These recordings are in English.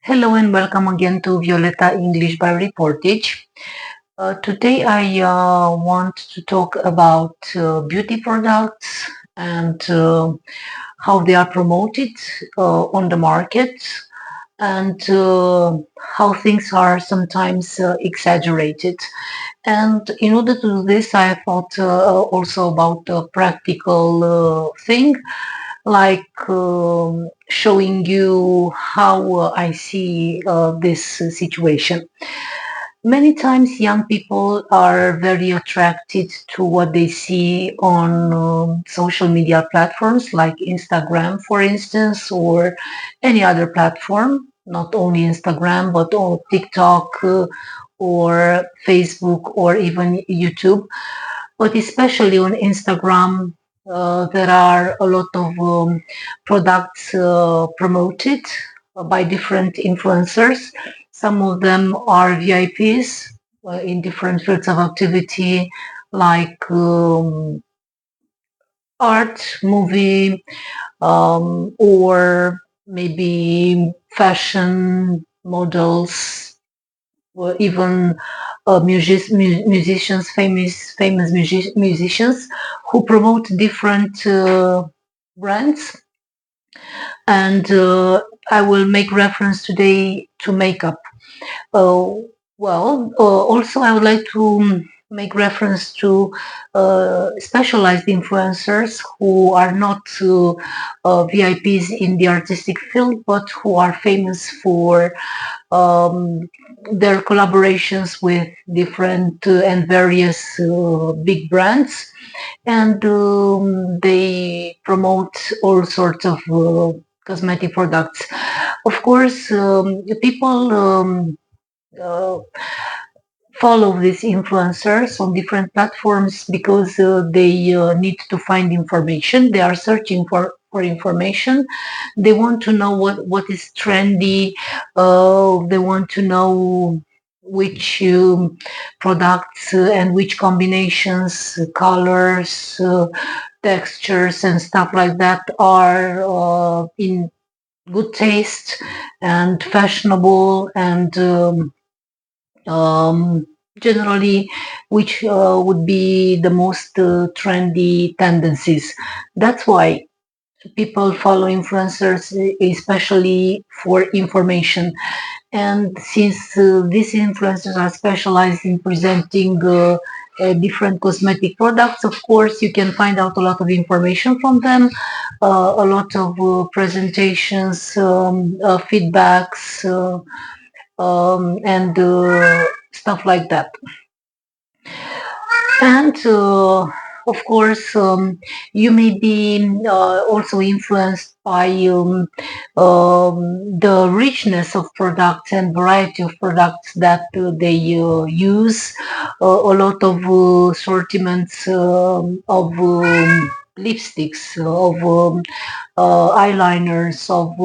Hello and welcome again to Violetta English by Reportage. Today I want to talk about beauty products and how they are promoted on the market and how things are sometimes exaggerated. And in order to do this, I thought also about a practical thing like showing you how I see this situation. Many times, young people are very attracted to what they see on social media platforms like Instagram, for instance, or any other platform, not only Instagram, but on TikTok or Facebook or even YouTube. But especially on Instagram, there are a lot of products promoted by different influencers. Some of them are VIPs in different fields of activity, like art, movie, or maybe fashion models, or even musicians, famous musicians who promote different brands. And I will make reference today to makeup. Also, I would like to make reference to specialized influencers who are not VIPs in the artistic field, but who are famous for their collaborations with different and various big brands, and they promote all sorts of cosmetic products. Of course, people uh, follow these influencers on different platforms because they need to find information. They are searching for information. They want to know what is trendy. They want to know which products and which combinations, colors, textures, and stuff like that are in good taste and fashionable and um, generally which would be the most trendy tendencies. That's why people follow influencers, especially for information. And since these influencers are specialized in presenting different cosmetic products, of course, you can find out a lot of information from them, a lot of presentations, feedbacks, and stuff like that. And of course, you may be also influenced by the richness of products and variety of products that they use. A lot of assortments of lipsticks, of eyeliners, of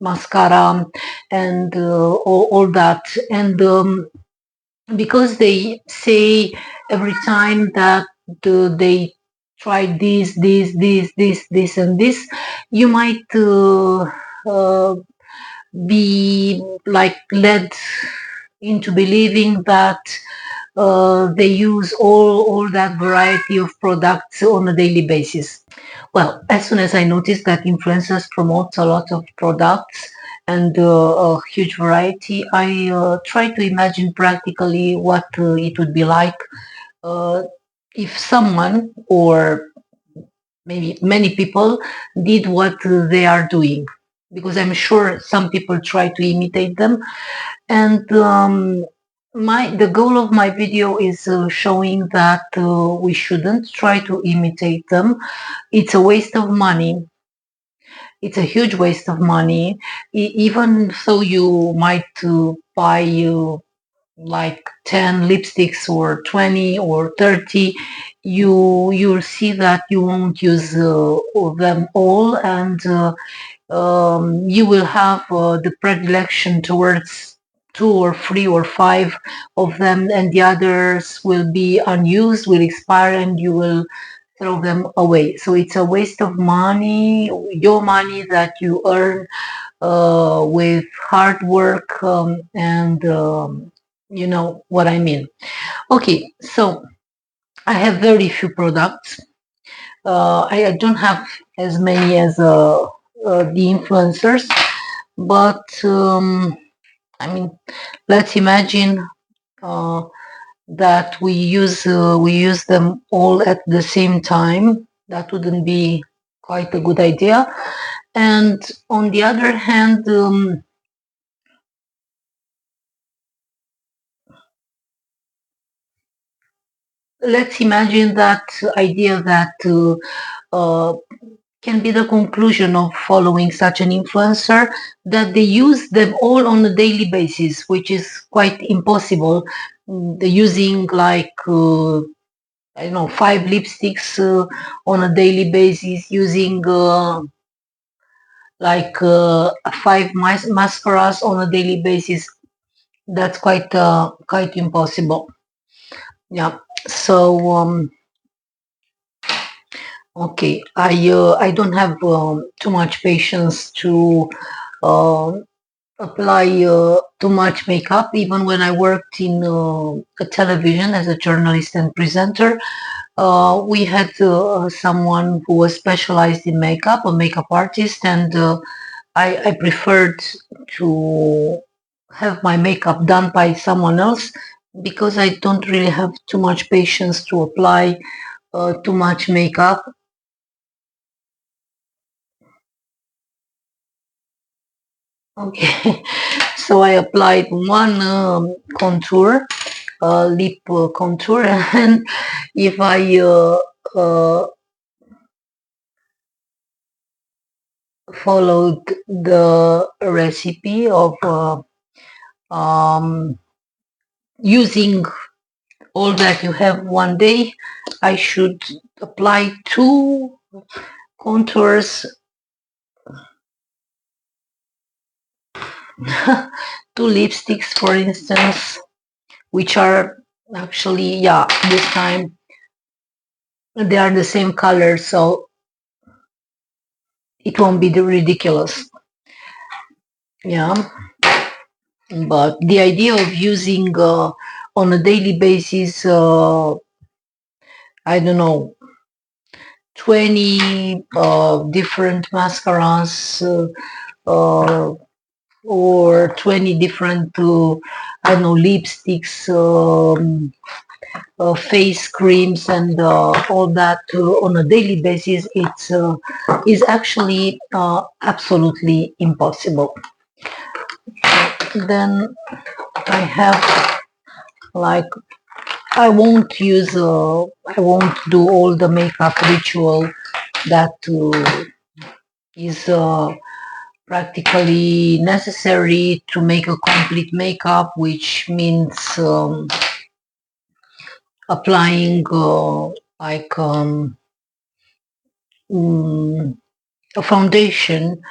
mascara, and all that. And because they say every time that they try this, and this, you might be like led into believing that they use all that variety of products on a daily basis. Well, as soon as I noticed that influencers promote a lot of products and a huge variety, I try to imagine practically what it would be like uh, if someone or maybe many people did what they are doing. Because I'm sure some people try to imitate them, and the goal of my video is showing that we shouldn't try to imitate them. It's a waste of money. It's a huge waste of money. Even though you might buy like 10 lipsticks or 20 or 30, you'll see that you won't use them all, and you will have the predilection towards two or three or five of them, and the others will be unused, will expire, and you will throw them away. So it's a waste of money, your money that you earn with hard work, and you know what I mean. Okay, so I have very few products. I don't have as many as the influencers, but I mean, let's imagine uh, that we use them all at the same time. That wouldn't be quite a good idea. And on the other hand, let's imagine that idea that can be the conclusion of following such an influencer, that they use them all on a daily basis, which is quite impossible. They're using like I don't know, 5 lipsticks on a daily basis, using like 5 mascaras on a daily basis. That's quite impossible. Yeah. So okay, I don't have too much patience to uh, apply too much makeup. Even when I worked in a television as a journalist and presenter, we had someone who was specialized in makeup, a makeup artist, and I preferred to have my makeup done by someone else because I don't really have too much patience to apply too much makeup. Okay, so I applied one contour, lip contour, and if I followed the recipe of um, using all that you have one day, I should apply two contours, two lipsticks, for instance, which are actually, yeah, this time they are the same color, so it won't be ridiculous. Yeah, but the idea of using on a daily basis, I don't know, 20 different mascaras, or 20 different, I don't know, lipsticks, face creams, and all that on a daily basis, it's is actually absolutely impossible. Then I have like I won't do all the makeup ritual that is practically necessary to make a complete makeup, which means applying like mm, a foundation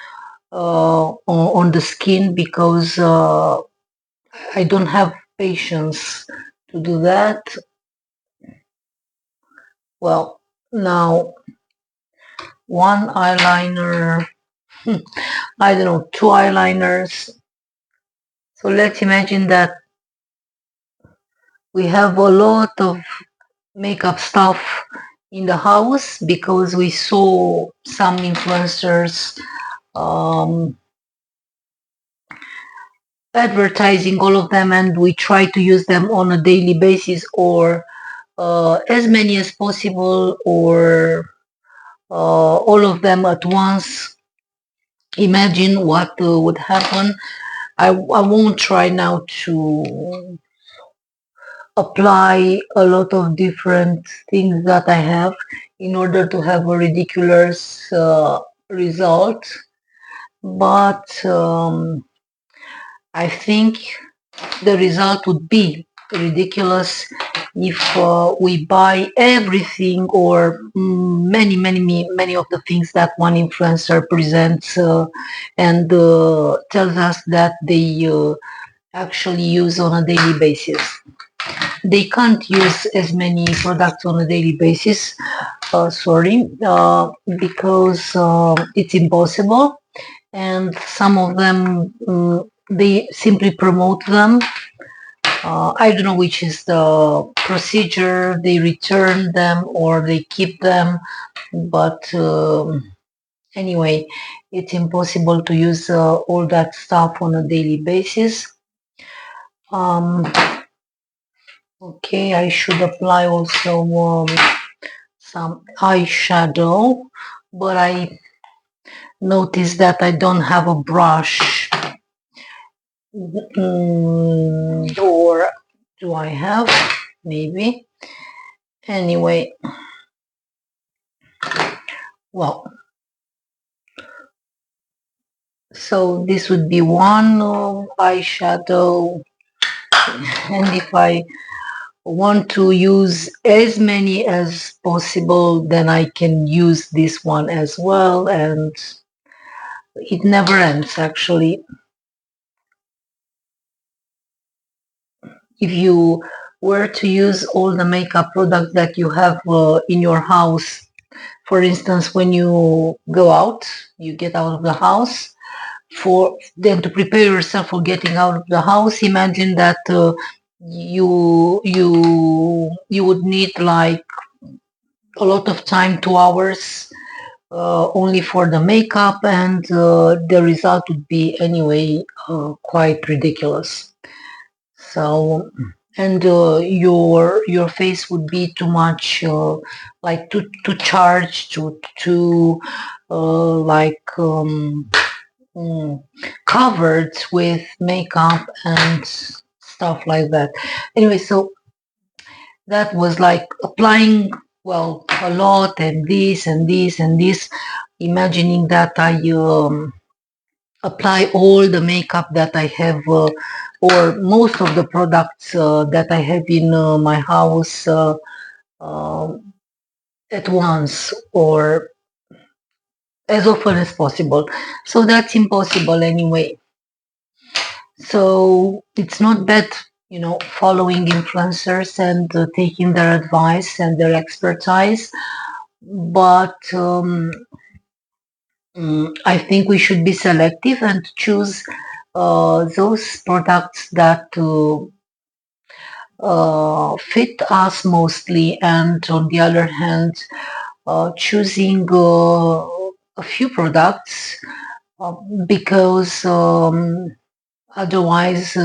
on the skin, because I don't have patience to do that. Well, now one eyeliner, I don't know, two eyeliners. So let's imagine that we have a lot of makeup stuff in the house because we saw some influencers um, advertising all of them, and we try to use them on a daily basis, or as many as possible, or all of them at once. Imagine what would happen. I won't try now to apply a lot of different things that I have in order to have a ridiculous result. But I think the result would be ridiculous if we buy everything, or many of the things that one influencer presents and tells us that they actually use on a daily basis. They can't use as many products on a daily basis, sorry, because it's impossible. and some of them they simply promote them. I don't know which is the procedure. They return them or they keep them, but anyway, it's impossible to use all that stuff on a daily basis. Um, okay, I should apply also some eyeshadow, but I noticed that I don't have a brush. Or do I have? Maybe. Anyway, well, so this would be one eyeshadow, and if I want to use as many as possible, then I can use this one as well, and it never ends actually. If you were to use all the makeup products that you have in your house, for instance, when you go out, you get out of the house, for then to prepare yourself for getting out of the house, imagine that you would need like a lot of time, 2 hours, only for the makeup, and the result would be anyway quite ridiculous. So, and your face would be too much like too charged, too like covered with makeup and stuff like that. Anyway, so that was like applying, well, a lot, and this and this and this, imagining that I apply all the makeup that I have, or most of the products that I have in my house at once, or as often as possible. So that's impossible anyway. So it's not bad, following influencers and taking their advice and their expertise, but I think we should be selective and choose those products that fit us mostly, and on the other hand, choosing a few products because otherwise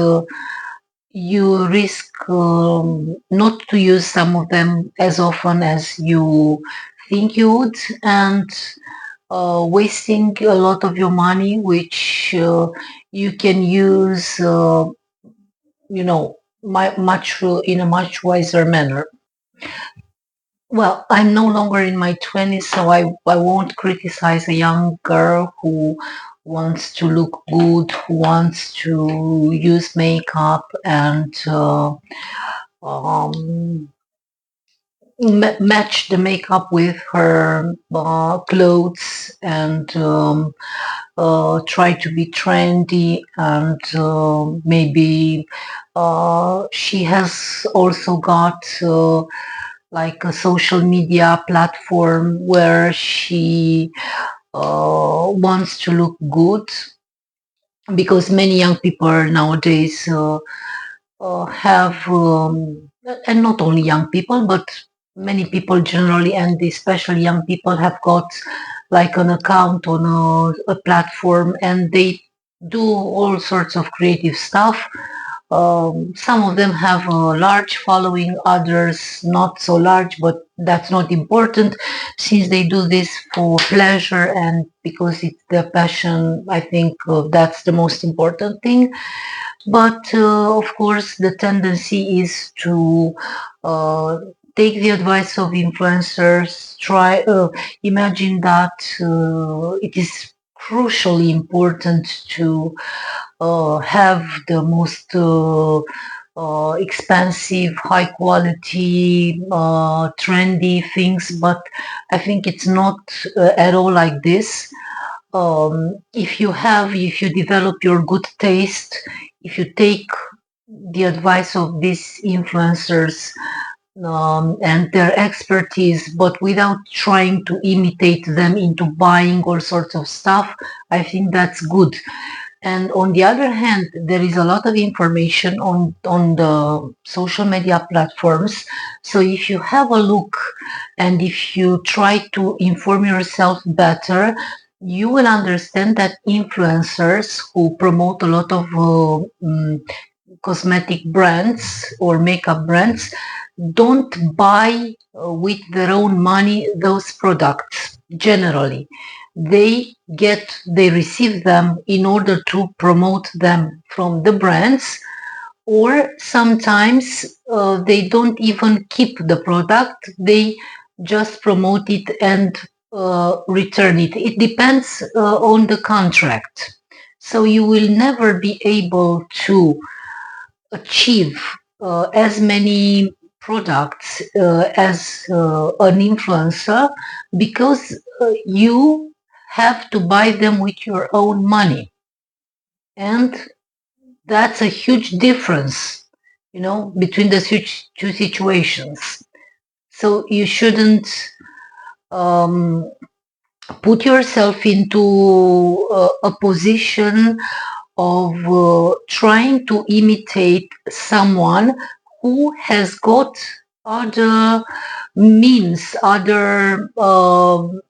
you risk not to use some of them as often as you think you would, and wasting a lot of your money, which you can use, much in a much wiser manner. Well, I'm no longer in my 20s, so I won't criticize a young girl who wants to look good, who wants to use makeup and um, match the makeup with her clothes, and try to be trendy, and maybe she has also got like a social media platform where she wants to look good, because many young people nowadays have, and not only young people, but many people generally, and especially young people, have got like an account on a platform, and they do all sorts of creative stuff. Some of them have a large following, others not so large, but that's not important, since they do this for pleasure and because it's their passion. I think that's the most important thing. But of course, the tendency is to uh, take the advice of influencers. Imagine that it is crucially important to have the most expensive, high quality, trendy things, but I think it's not at all like this. If you develop your good taste, if you take the advice of these influencers and their expertise, but without trying to imitate them into buying all sorts of stuff. I think that's good. And on the other hand, there is a lot of information on the social media platforms. So if you have a look and if you try to inform yourself better, you will understand that influencers who promote a lot of cosmetic brands or makeup brands don't buy with their own money those products generally. They receive them in order to promote them from the brands, or sometimes they don't even keep the product, they just promote it and return it. It depends on the contract. So you will never be able to achieve as many products as an influencer, because you have to buy them with your own money, and that's a huge difference, between the two situations. So you shouldn't um, put yourself into a position of trying to imitate someone who has got other means, other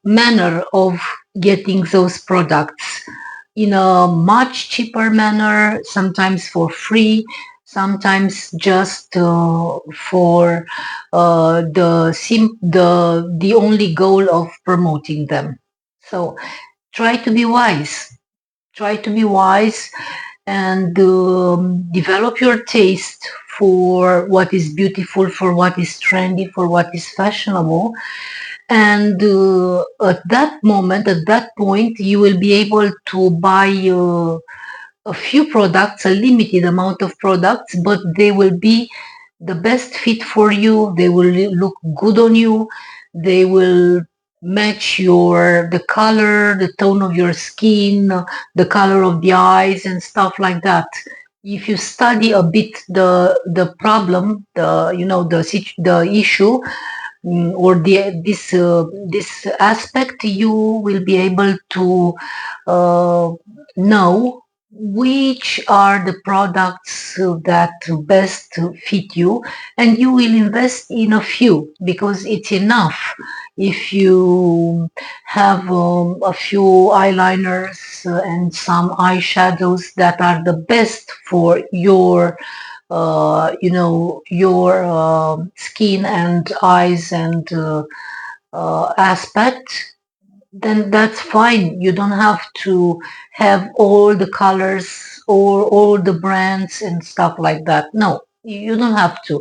manner of getting those products in a much cheaper manner, sometimes for free, sometimes just for the only goal of promoting them. So try to be wise. Try to be wise and develop your taste for what is beautiful, for what is trendy, for what is fashionable. And at that point, you will be able to buy a few products, a limited amount of products, but they will be the best fit for you. They will look good on you. They will match the color, the tone of your skin, the color of the eyes, and stuff like that. If you study a bit the problem, the issue, or this aspect, you will be able to know which are the products that best fit you, and you will invest in a few, because it's enough if you have a few eyeliners and some eyeshadows that are the best for your skin and eyes and aspect, then that's fine. You don't have to have all the colors or all the brands and stuff like that. No, you don't have to.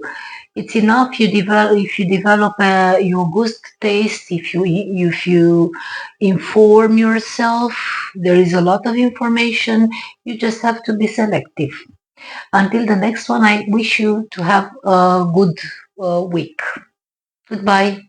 It's enough if you develop your good taste, if you inform yourself. There is a lot of information. You just have to be selective. Until the next one, I wish you to have a good week. Goodbye.